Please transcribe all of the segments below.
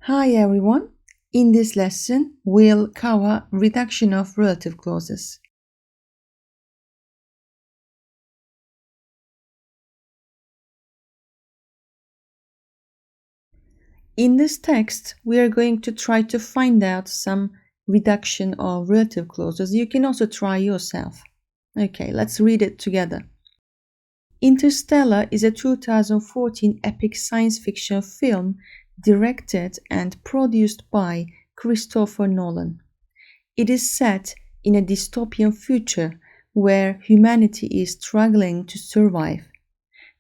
Hi everyone. In this lesson, we'll cover reduction of relative clauses. In this text, we are going to try to find out some reduction of relative clauses. You can also try yourself. Okay, let's read it together. Interstellar is a 2014 epic science fiction film directed and produced by Christopher Nolan. It is set in a dystopian future where humanity is struggling to survive.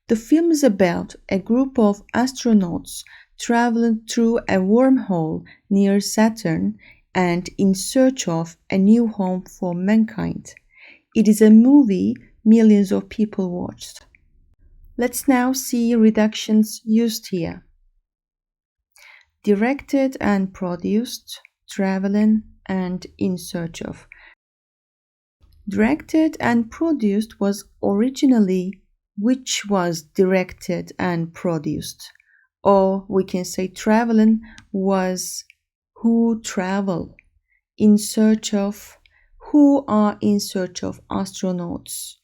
The film is about a group of astronauts traveling through a wormhole near Saturn and in search of a new home for mankind. It is a movie millions of people watched. Let's now see reductions used here. Directed and produced, traveling, and in search of. Directed and produced was originally which was directed and produced. Or we can say traveling was who travel. In search of, who are in search of astronauts.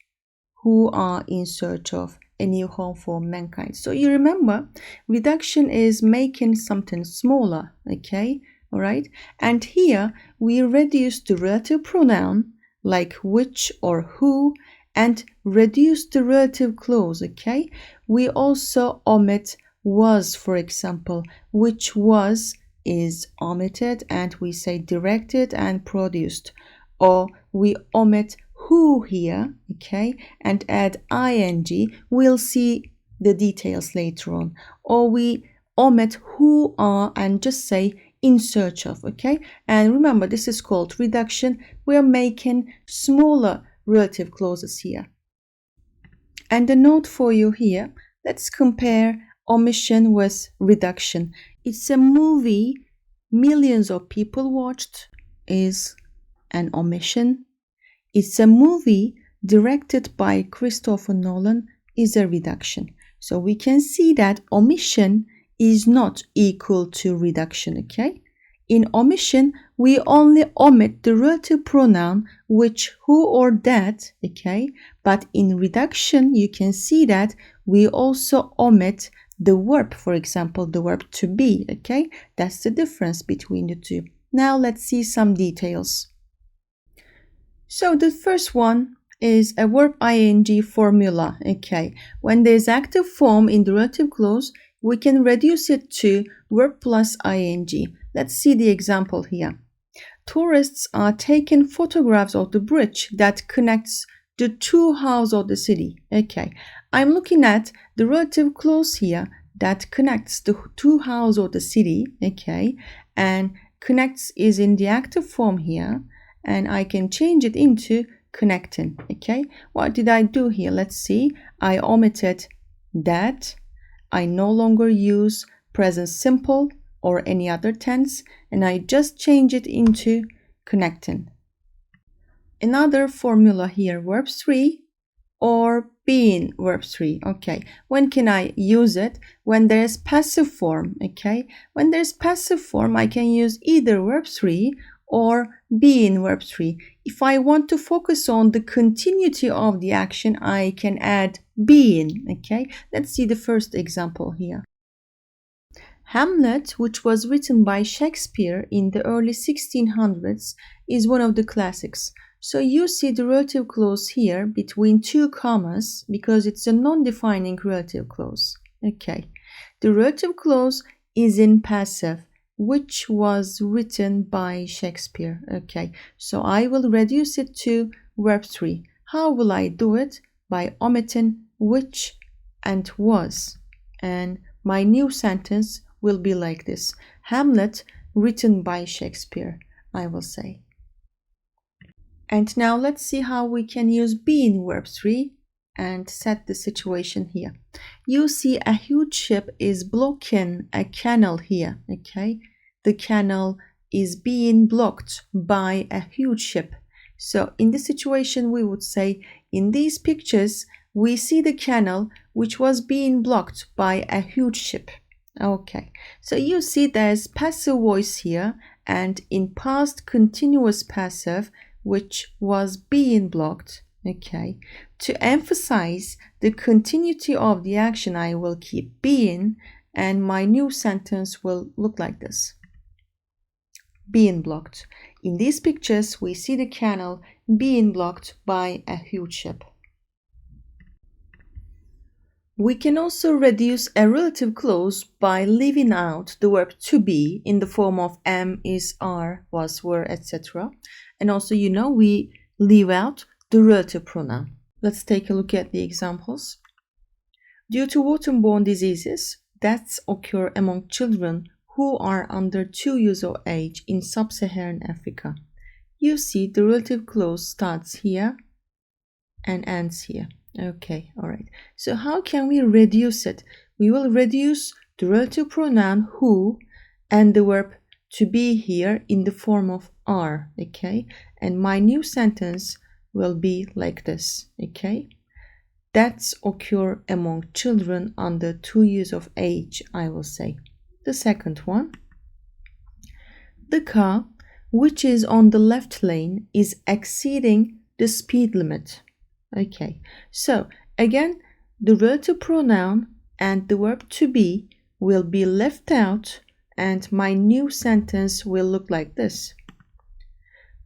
Who are in search of a new home for mankind. So you remember, reduction is making something smaller, okay? All right? And here we reduce the relative pronoun like which or who and reduce the relative clause, okay? We also omit was, for example, which was is omitted and we say directed and produced. Or we omit who here, okay, and add ing. We'll see the details later on. Or we omit who are and just say in search of, okay? And remember, this is called reduction. We're making smaller relative clauses here. And a note for you here, let's compare omission with reduction. It's a movie millions of people watched is an omission. It's a movie directed by Christopher Nolan is a reduction. So we can see that omission is not equal to reduction, okay? In omission, we only omit the relative pronoun which, who, or that, okay? But in reduction, you can see that we also omit the verb, for example, the verb to be, okay? That's the difference between the two. Now let's see some details. So the first one is a verb ing formula, okay? When there's active form in the relative clause, we can reduce it to verb plus ing. Let's see the example here. Tourists are taking photographs of the bridge that connects the two houses of the city. Okay, I'm looking at the relative clause here that connects the two houses of the city, okay? And connects is in the active form here. And I can change it into connecting, okay? What did I do here? Let's see. I omitted that. I no longer use present simple or any other tense, and I just change it into connecting. Another formula here, verb 3 or being verb 3, okay? When can I use it? When there's passive form, okay? When there's passive form, I can use either verb 3 or being verb 3. If I want to focus on the continuity of the action, I can add being, okay? Let's see the first example here. Hamlet, which was written by Shakespeare in the early 1600s, is one of the classics. So you see the relative clause here between two commas because it's a non-defining relative clause, okay? The relative clause is in passive, which was written by Shakespeare. Okay, so I will reduce it to verb 3. How will I do it? By omitting which and was. And my new sentence will be like this. Hamlet, written by Shakespeare, I will say. And now let's see how we can use being verb 3 and set the situation here. You see a huge ship is blocking a canal here, okay? The canal is being blocked by a huge ship. So in this situation, we would say, in these pictures, we see the canal which was being blocked by a huge ship, Okay, so you see there's passive voice here and in past continuous passive, which was being blocked. Okay, to emphasize the continuity of the action, I will keep being, and my new sentence will look like this. Being blocked. In these pictures, we see the canal being blocked by a huge ship. We can also reduce a relative clause by leaving out the verb to be in the form of am, is, are, was, were, etc. And also, we leave out the relative pronoun. Let's take a look at the examples. Due to waterborne diseases, deaths occur among children who are under 2 years of age in sub-Saharan Africa. You see the relative clause starts here and ends here. Okay, all right. So how can we reduce it? We will reduce the relative pronoun who and the verb to be here in the form of are, okay? And my new sentence will be like this, okay? Deaths occur among children under 2 years of age, I will say. The second one. The car, which is on the left lane, is exceeding the speed limit. Okay, so again, the relative pronoun and the verb to be will be left out, and my new sentence will look like this.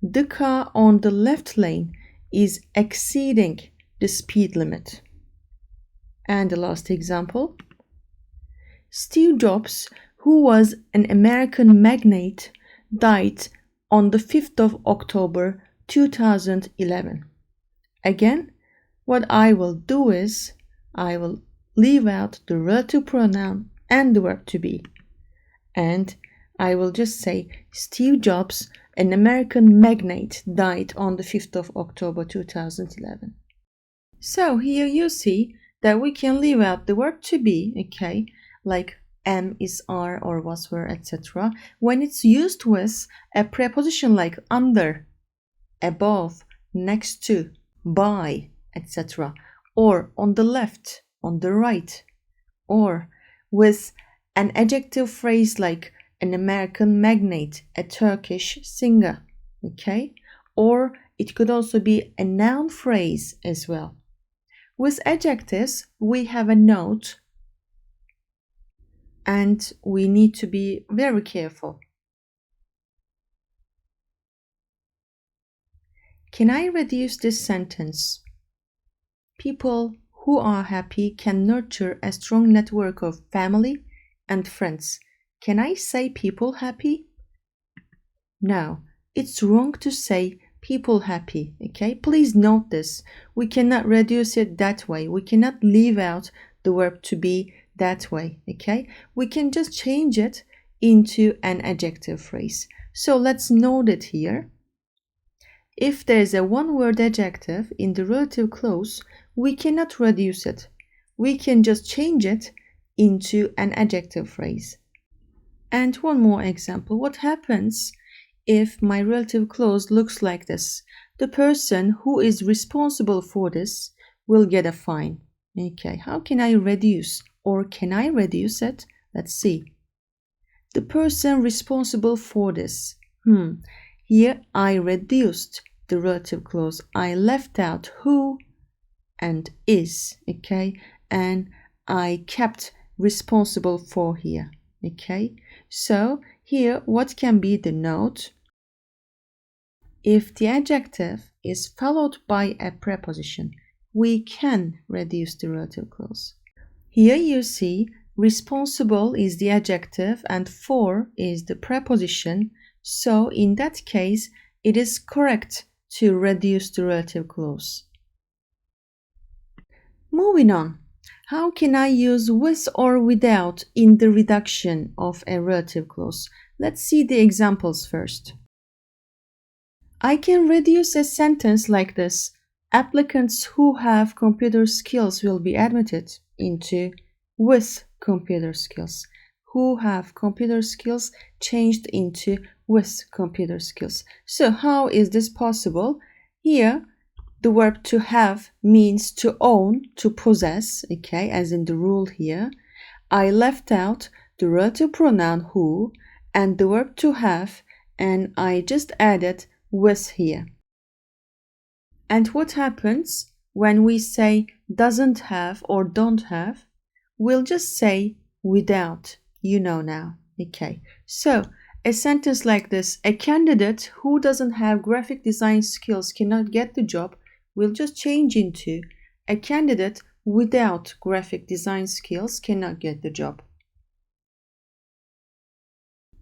The car on the left lane is exceeding the speed limit. And the last example. Steve Jobs, who was an American magnate, died on the 5th of October 2011. Again, what I will do is I will leave out the relative pronoun and the verb to be. And I will just say Steve Jobs, an American magnate, died on the 5th of October 2011. So here you see that we can leave out the verb to be, okay, like am, is, are, or was, were, etc. when it's used with a preposition like under, above, next to, by, etc. or on the left, on the right, or with an adjective phrase like an American magnate, a Turkish singer, okay? Or it could also be a noun phrase as well. With adjectives, we have a note and we need to be very careful. Can I reduce this sentence? People who are happy can nurture a strong network of family and friends. Can I say people happy? No, it's wrong to say people happy, okay? Please note this. We cannot reduce it that way. We cannot leave out the verb to be that way, okay? We can just change it into an adjective phrase. So let's note it here. If there is a one-word adjective in the relative clause, we cannot reduce it. We can just change it into an adjective phrase. And one more example. What happens if my relative clause looks like this? The person who is responsible for this will get a fine. Okay, how can I reduce, or can I reduce it? Let's see. The person responsible for this. Here I reduced the relative clause. I left out who and is, okay? And I kept responsible for here, okay? So here, what can be the note? If the adjective is followed by a preposition, we can reduce the relative clause. Here you see responsible is the adjective and for is the preposition. So in that case, it is correct to reduce the relative clause. Moving on. How can I use with or without in the reduction of a relative clause? Let's see the examples first. I can reduce a sentence like this. Applicants who have computer skills will be admitted into with computer skills. Who have computer skills changed into with computer skills. So how is this possible? Here, the verb to have means to own, to possess, okay, as in the rule here. I left out the relative pronoun who, and the verb to have, and I just added with here. And what happens when we say doesn't have or don't have? We'll just say without, you know now. Okay, so a sentence like this, a candidate who doesn't have graphic design skills cannot get the job, will just change into a candidate without graphic design skills cannot get the job.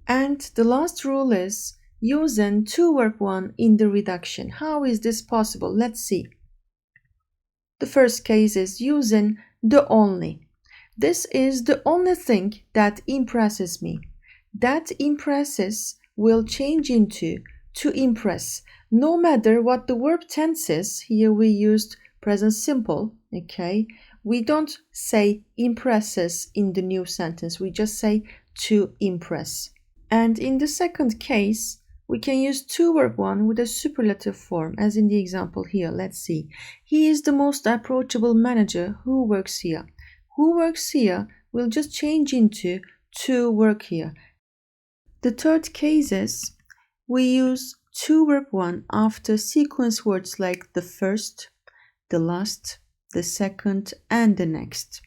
And the last rule is using to verb 1 in the reduction. How is this possible? Let's see. The first case is using the only. This is the only thing that impresses me. That impresses will change into to impress. No matter what the verb tense is, here we used present simple, okay? We don't say impresses in the new sentence, we just say to impress. And in the second case, we can use to verb 1 with a superlative form, as in the example here. Let's see. He is the most approachable manager who works here. Who works here will just change into to work here. The third case is we use to verb 1 after sequence words like the first, the last, the second, and the next.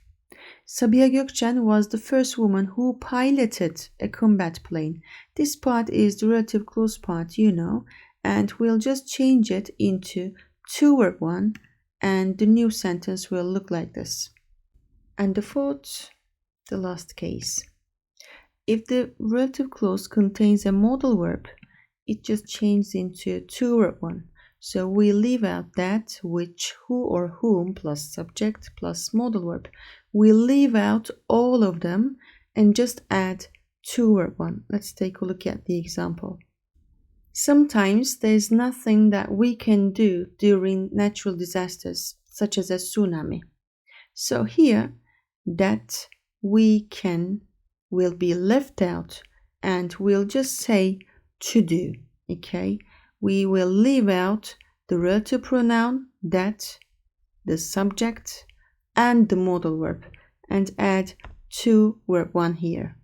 Sabiha Gökçen was the first woman who piloted a combat plane. This part is the relative clause part, you know, and we'll just change it into to verb 1, and the new sentence will look like this. And the fourth, the last case. If the relative clause contains a modal verb, it just changes into to verb 1. So we leave out that, which, who or whom plus subject plus modal verb. We leave out all of them and just add to verb 1. Let's take a look at the example. Sometimes there's nothing that we can do during natural disasters, such as a tsunami. So here, that we can will be left out and we'll just say to do, okay? We will leave out the relative pronoun that, the subject, and the modal verb and add to verb 1 here.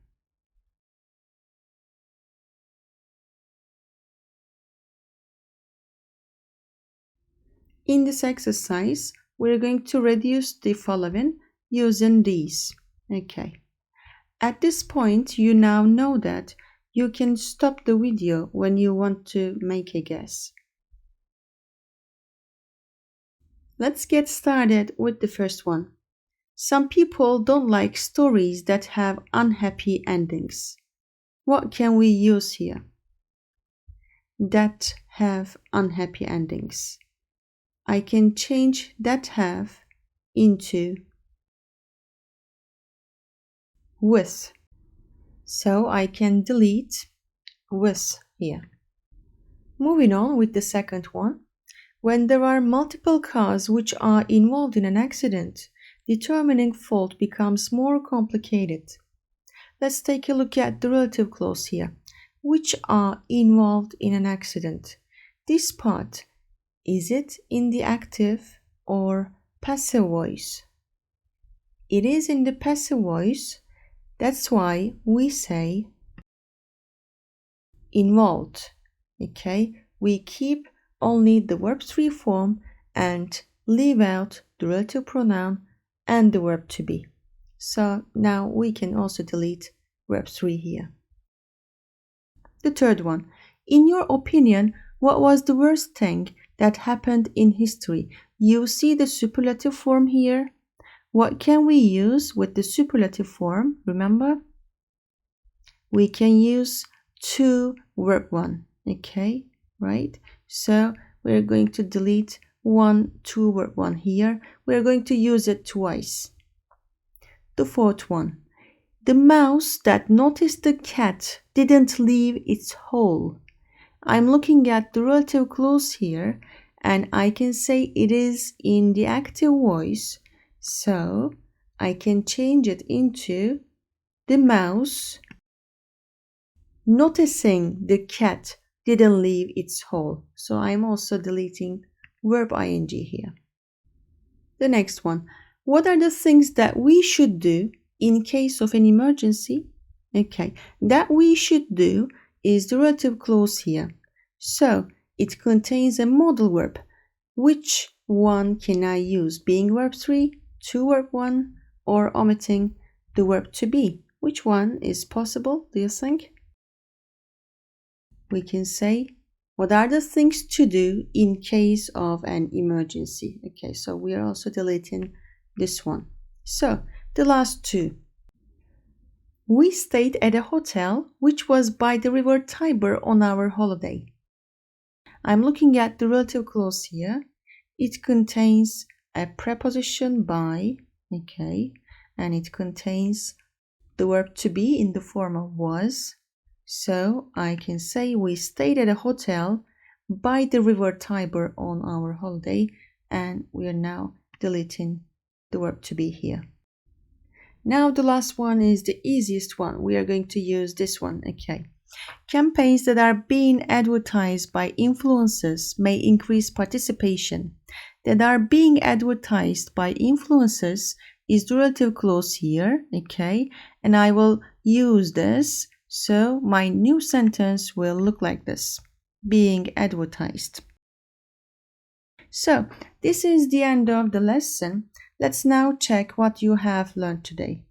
In this exercise, we're going to reduce the following using these. Okay. At this point, you now know that you can stop the video when you want to make a guess. Let's get started with the first one. Some people don't like stories that have unhappy endings. What can we use here? That have unhappy endings. I can change that have into with. So I can delete with here. Moving on with the second one. When there are multiple cars which are involved in an accident, determining fault becomes more complicated. Let's take a look at the relative clause here, which are involved in an accident. This part, is it in the active or passive voice? It is in the passive voice. That's why we say involved. Okay, we keep only the verb 3 form and leave out the relative pronoun and the verb to be. So now we can also delete verb 3 here. The third one. In your opinion, what was the worst thing that happened in history? You see the superlative form here. What can we use with the superlative form? Remember? We can use to verb 1. Okay, right? So we're going to delete 1 to verb 1 here. We're going to use it twice. The fourth one. The mouse that noticed the cat didn't leave its hole. I'm looking at the relative clause here and I can say it is in the active voice. So I can change it into the mouse noticing the cat didn't leave its hole. So I'm also deleting verb ing here. The next one. What are the things that we should do in case of an emergency? Okay, that we should do is the relative clause here. So it contains a modal verb. Which one can I use? Being verb 3, to verb 1, or omitting the verb to be? Which one is possible, do you think? We can say, what are the things to do in case of an emergency? Okay, so we are also deleting this one. So the last two. We stayed at a hotel which was by the river Tiber on our holiday. I'm looking at the relative clause here. It contains a preposition by, okay, and it contains the verb to be in the form of was. So I can say we stayed at a hotel by the river Tiber on our holiday, and we are now deleting the verb to be here. Now the last one is the easiest one. We are going to use this one, okay. Campaigns that are being advertised by influencers may increase participation. That are being advertised by influencers is the relative clause here, okay? And I will use this, so my new sentence will look like this: being advertised. So, this is the end of the lesson. Let's now check what you have learned today.